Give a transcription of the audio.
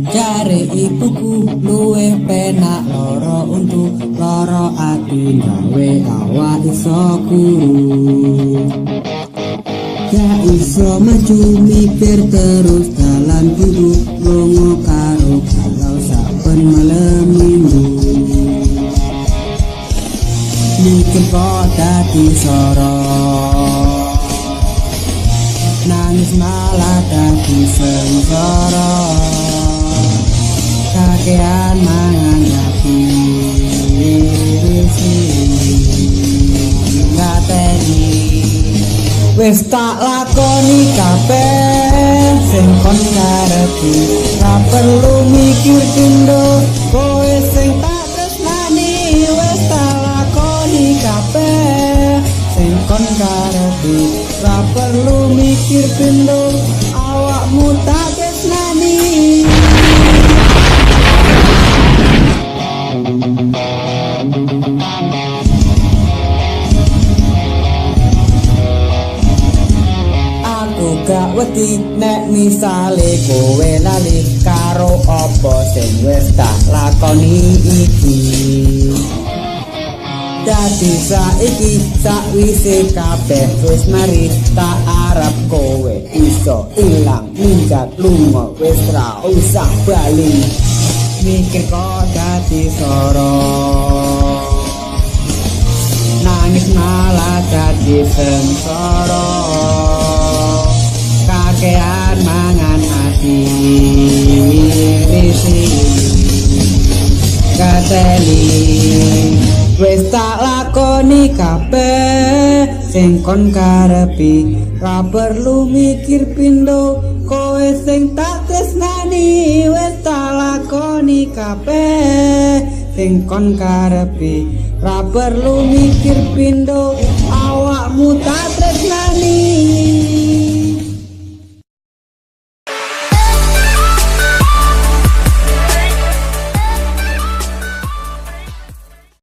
Jare ibuku luwih penak loro untu loro ati gawe awak iso guru. Gak iso maju mikir terus dalan guru lunga karo galau saben malam minggu. Mikir kok dadi sorot, nangis malah dadi sengsara. Kakean mangan hati ngateni wis tak lakoni kabeh sing kon karepi, ra perlu mikir pindho kowe sing tak tresnani. Wis tak lakoni kabeh sing kon karepi, ra perlu mikir pindho awakmu tak tresnani. Aku gak wedi nek misale kowe lali karo apa sing wis tak lakoni iki. Dadi saiki sakwise kabeh wis mari, tak arep kowe iso ilang minggat lunga wis ra usah bali. Mikir kok dadi sorot, nangis malah dadi sengsara. Kakean mangan hati risi kateli wis tak lakoni kabeh sing kon karepi, ra perlu mikir pindho kowe sing tak tresnani. Wis tak lakoni kabeh sing kon karepi, ra perlu mikir pindho awakmu tak tresnani.